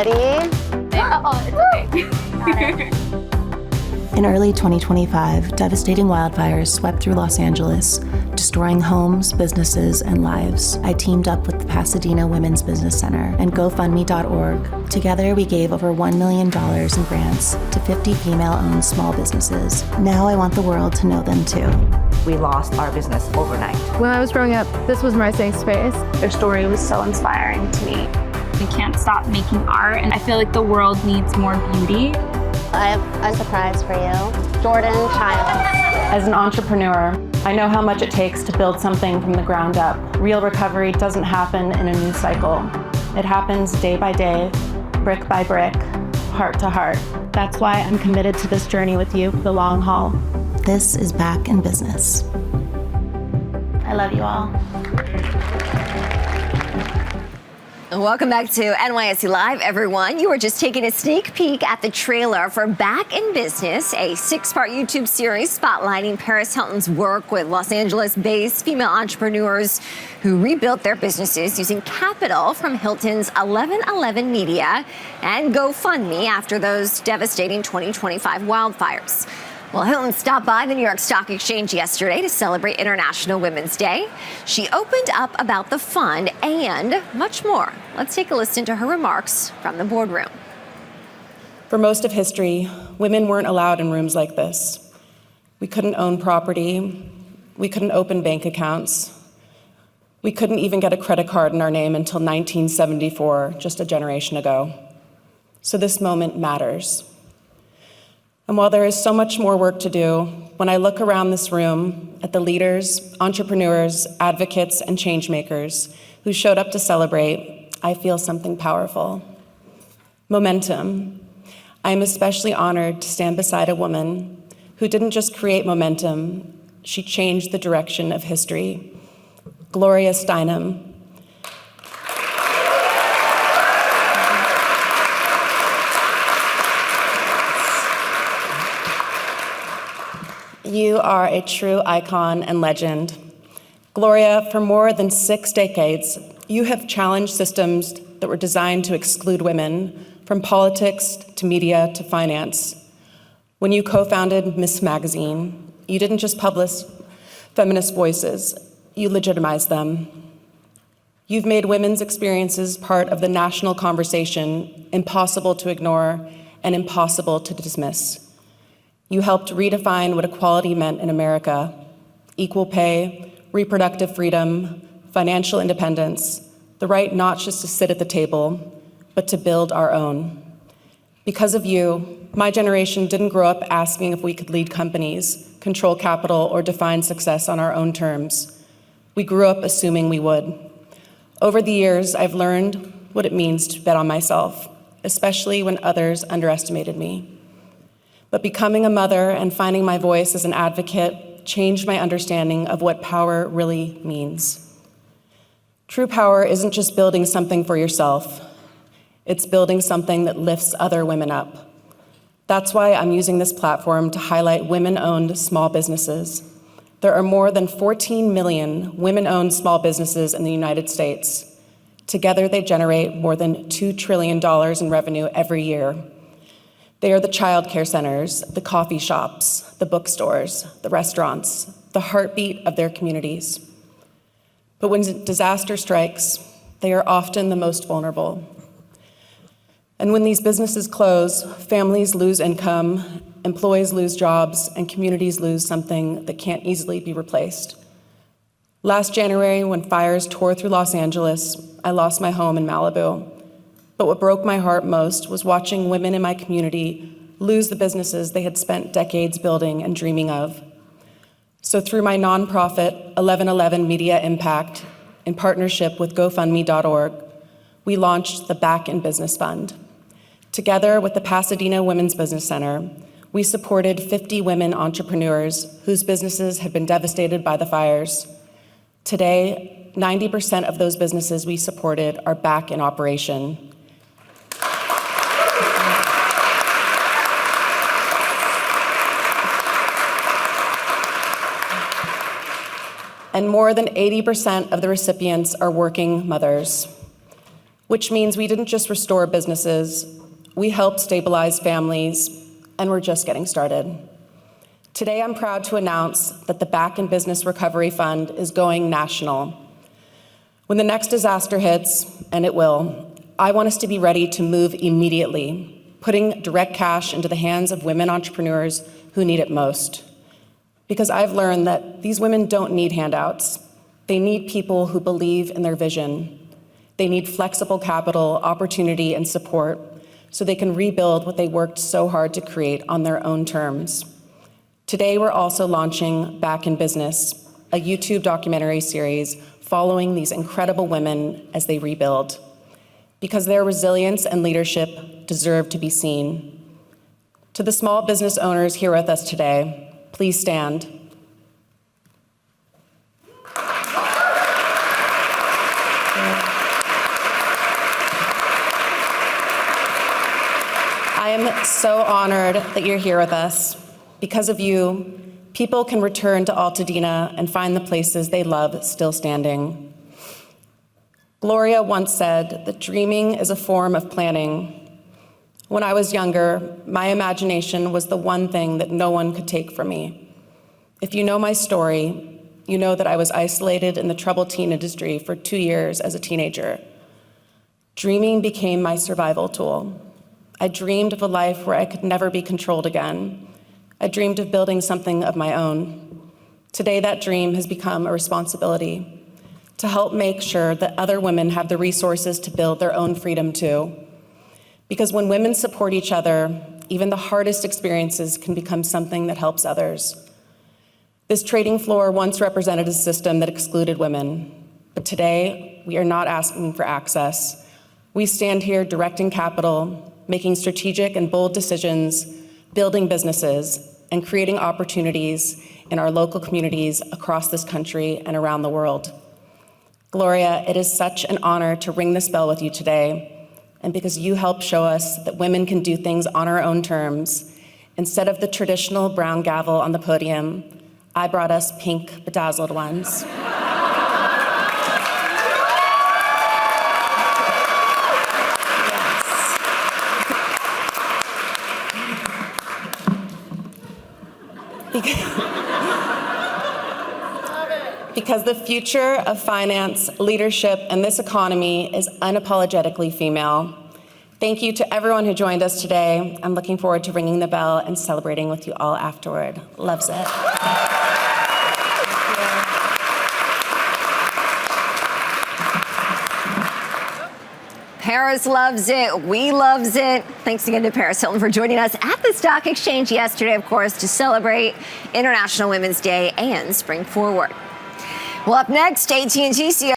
Ready? Oh, it's okay. In early 2025, devastating wildfires swept through Los Angeles, destroying homes, businesses, and lives. I teamed up with the Pasadena Women's Business Center and GoFundMe.org. Together, we gave over $1 million in grants to 50 female-owned small businesses. Now I want the world to know them too. We lost our business overnight. When I was growing up, this was my safe space. Their story was so inspiring to me. We can't stop making art, and I feel like the world needs more beauty. I have a surprise for you. Jordan Child. As an entrepreneur, I know how much it takes to build something from the ground up. Real recovery doesn't happen in a news cycle. It happens day by day, brick by brick, heart to heart. That's why I'm committed to this journey with you for the long haul. This is Back in Business. I love you all. Welcome back to NYSE Live, everyone. You were just taking a sneak peek at the trailer for Back in Business, a 6-part YouTube series spotlighting Paris Hilton's work with Los Angeles-based female entrepreneurs who rebuilt their businesses using capital from Hilton's 1111 Media and GoFundMe after those devastating 2025 wildfires. Well, Hilton stopped by the New York Stock Exchange yesterday to celebrate International Women's Day. She opened up about the fund and much more. Let's take a listen to her remarks from the boardroom. For most of history, women weren't allowed in rooms like this. We couldn't own property. We couldn't open bank accounts. We couldn't even get a credit card in our name until 1974, just a generation ago. So this moment matters. And while there is so much more work to do, when I look around this room at the leaders, entrepreneurs, advocates, and changemakers who showed up to celebrate, I feel something powerful. Momentum. I am especially honored to stand beside a woman who didn't just create momentum, she changed the direction of history. Gloria Steinem. You are a true icon and legend. Gloria, for more than 6 decades, you have challenged systems that were designed to exclude women, from politics to media to finance. When you co-founded Miss Magazine, you didn't just publish feminist voices, you legitimized them. You've made women's experiences part of the national conversation, impossible to ignore and impossible to dismiss. You helped redefine what equality meant in America: equal pay, reproductive freedom, financial independence, the right not just to sit at the table, but to build our own. Because of you, my generation didn't grow up asking if we could lead companies, control capital, or define success on our own terms. We grew up assuming we would. Over the years, I've learned what it means to bet on myself, especially when others underestimated me. But becoming a mother and finding my voice as an advocate changed my understanding of what power really means. True power isn't just building something for yourself. It's building something that lifts other women up. That's why I'm using this platform to highlight women-owned small businesses. There are more than 14 million women-owned small businesses in the United States. Together, they generate more than $2 trillion in revenue every year. They are the child care centers, the coffee shops, the bookstores, the restaurants, the heartbeat of their communities. But when disaster strikes, they are often the most vulnerable. And when these businesses close, families lose income, employees lose jobs, and communities lose something that can't easily be replaced. Last January, when fires tore through Los Angeles, I lost my home in Malibu. But what broke my heart most was watching women in my community lose the businesses they had spent decades building and dreaming of. So through my nonprofit 1111 Media Impact, in partnership with GoFundMe.org, we launched the Back in Business Fund. Together with the Pasadena Women's Business Center, we supported 50 women entrepreneurs whose businesses had been devastated by the fires. Today, 90% of those businesses we supported are back in operation. And more than 80% of the recipients are working mothers. which means we didn't just restore businesses, we helped stabilize families, and we're just getting started. Today, I'm proud to announce that the Back in Business Recovery Fund is going national. When the next disaster hits, and it will, I want us to be ready to move immediately, putting direct cash into the hands of women entrepreneurs who need it most. Because I've learned that these women don't need handouts. They need people who believe in their vision. They need flexible capital, opportunity, and support so they can rebuild what they worked so hard to create on their own terms. Today, we're also launching Back in Business, a YouTube documentary series following these incredible women as they rebuild, because their resilience and leadership deserve to be seen. To the small business owners here with us today, please stand. I am so honored that you're here with us. Because of you, people can return to Altadena and find the places they love still standing. Gloria once said that dreaming is a form of planning. When I was younger, my imagination was the one thing that no one could take from me. If you know my story, you know that I was isolated in the troubled teen industry for 2 years as a teenager. Dreaming became my survival tool. I dreamed of a life where I could never be controlled again. I dreamed of building something of my own. Today, that dream has become a responsibility to help make sure that other women have the resources to build their own freedom too. Because when women support each other, even the hardest experiences can become something that helps others. This trading floor once represented a system that excluded women, but today, we are not asking for access. We stand here directing capital, making strategic and bold decisions, building businesses, and creating opportunities in our local communities across this country and around the world. Gloria, it is such an honor to ring this bell with you today, and because you helped show us that women can do things on our own terms, instead of the traditional brown gavel on the podium, I brought us pink bedazzled ones. Because the future of finance, leadership, and this economy is unapologetically female. Thank you to everyone who joined us today. I'm looking forward to ringing the bell and celebrating with you all afterward. Loves it. Paris loves it. We loves it. Thanks again to Paris Hilton for joining us at the Stock Exchange yesterday, of course, to celebrate International Women's Day and Spring Forward. Well, up next, AT&T CEO